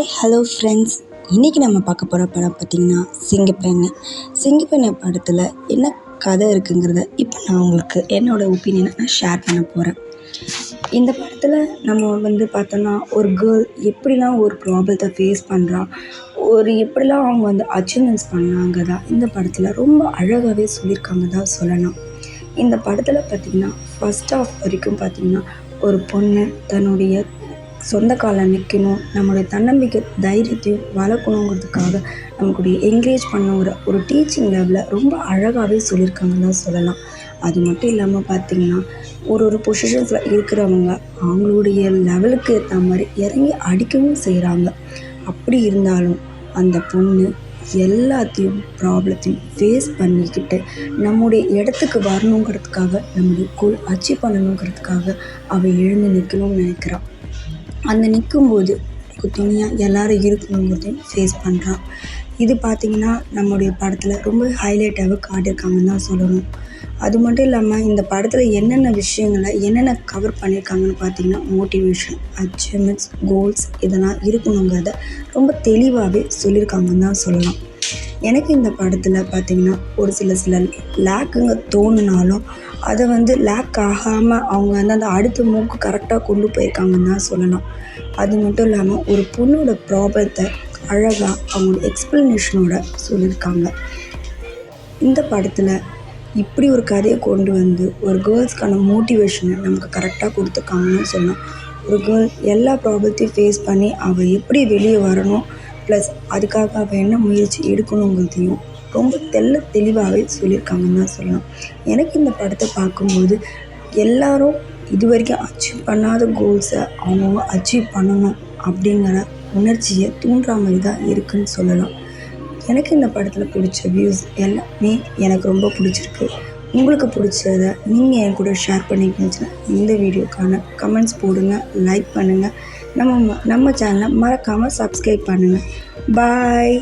Hi hello friends, இன்றைக்கி நம்ம பார்க்க போகிற படம் பார்த்திங்கன்னா சிங்கப்பெண்ணு. சிங்கப்பெண்ணு படத்தில் என்ன கதை இருக்குங்கிறத இப்போ நான் உங்களுக்கு என்னோடய ஒப்பீனியனை நான் ஷேர் பண்ண போகிறேன். இந்த படத்தில் நம்ம பார்த்தோன்னா ஒரு கேர்ள் எப்படிலாம் ஒரு ப்ராப்ளத்தை ஃபேஸ் பண்ணுறா, எப்படிலாம் அவங்க அச்சீவ்மெண்ட்ஸ் பண்ணாங்க தான் இந்த படத்தில் ரொம்ப அழகாகவே சொல்லியிருக்காங்க தான் சொல்லலாம். இந்த படத்தில் பார்த்திங்கன்னா ஃபஸ்ட் ஆஃப் வரைக்கும் பார்த்திங்கன்னா ஒரு பொண்ணு தன்னுடைய சொந்த காலில் நிற்கணும், நம்மளுடைய தன்னம்பிக்கை தைரியத்தையும் வளர்க்கணுங்கிறதுக்காக நமக்குடைய என்கரேஜ் பண்ண ஒரு டீச்சிங் லெவலில் ரொம்ப அழகாகவே சொல்லியிருக்காங்கன்னு தான் சொல்லலாம். அது மட்டும் இல்லாமல் பார்த்திங்கன்னா ஒரு பொசிஷன்ஸில் இருக்கிறவங்க அவங்களுடைய லெவலுக்கு ஏற்ற மாதிரி இறங்கி அடிக்கவும் செய்கிறாங்க. அப்படி இருந்தாலும் அந்த பொண்ணு எல்லாத்தையும் ப்ராப்ளத்தையும் ஃபேஸ் பண்ணிக்கிட்டு நம்முடைய இடத்துக்கு வரணுங்கிறதுக்காக, நம்முடைய கோல் அச்சீவ் பண்ணணுங்கிறதுக்காக அவள் எழுந்து நிற்கணும்னு நினைக்கிறாள். அந்த நிற்கும்போது துணையாக எல்லோரும் இருக்கணுங்கிறதையும் ஃபேஸ் பண்ணுறான். இது பார்த்திங்கன்னா நம்முடைய படத்தில் ரொம்ப ஹைலைட்டாகவே காட்டியிருக்காங்கன்னு தான் சொல்லணும். அது மட்டும் இல்லாமல் இந்த படத்தில் என்னென்ன விஷயங்களை என்னென்ன கவர் பண்ணியிருக்காங்கன்னு பார்த்திங்கன்னா மோட்டிவேஷன், அச்சீவ்மெண்ட்ஸ், கோல்ஸ் இதெல்லாம் இருக்கணுங்கிறத ரொம்ப தெளிவாகவே சொல்லியிருக்காங்கன்னு தான் சொல்லலாம். எனக்கு இந்த படத்தில் பார்த்திங்கன்னா ஒரு சில லேக்குங்க தோணுனாலும் அதை லேக் ஆகாமல் அவங்க அந்த அடுத்த மூக்கு கரெக்டாக கொண்டு போயிருக்காங்கன்னு தான் சொல்லலாம். அது மட்டும் இல்லாமல் ஒரு பொண்ணோட ப்ராப்ளத்தை அழகாக அவங்களோட எக்ஸ்ப்ளனேஷனோட சொல்லியிருக்காங்க. இந்த படத்தில் இப்படி ஒரு கதையை கொண்டு ஒரு கேர்ள்ஸ்க்கான மோட்டிவேஷனை நமக்கு கரெக்டாக கொடுத்துருக்காங்கன்னு சொல்லலாம். ஒரு கேர்ள் எல்லா ப்ராப்ளத்தையும் ஃபேஸ் பண்ணி அவள் எப்படி வெளியே வரணும், ப்ளஸ் அதுக்காக அவள் என்ன முயற்சி எடுக்கணுங்கிறதையும் ரொம்ப தெளிவாகவே சொல்லியிருக்காங்கன்னு தான் சொல்லலாம். எனக்கு இந்த படத்தை பார்க்கும்போது எல்லாரும் இது வரைக்கும் அச்சீவ் பண்ணாத கோல்ஸை அவங்கவுங்க அச்சீவ் பண்ணணும் அப்படிங்கிற உணர்ச்சியை தூண்டுற மாதிரி தான் இருக்குதுன்னு சொல்லலாம். எனக்கு இந்த படத்தில் பிடிச்ச வியூஸ் எல்லாமே எனக்கு ரொம்ப பிடிச்சிருக்கு. உங்களுக்கு பிடிச்சதை நீங்கள் என் கூட ஷேர் பண்ணிக்கிச்சுன்னா இந்த வீடியோக்கான கமெண்ட்ஸ் போடுங்க, லைக் பண்ணுங்கள், நம்ம சேனலை மறக்காமல் சப்ஸ்கிரைப் பண்ணுங்கள். பாய்.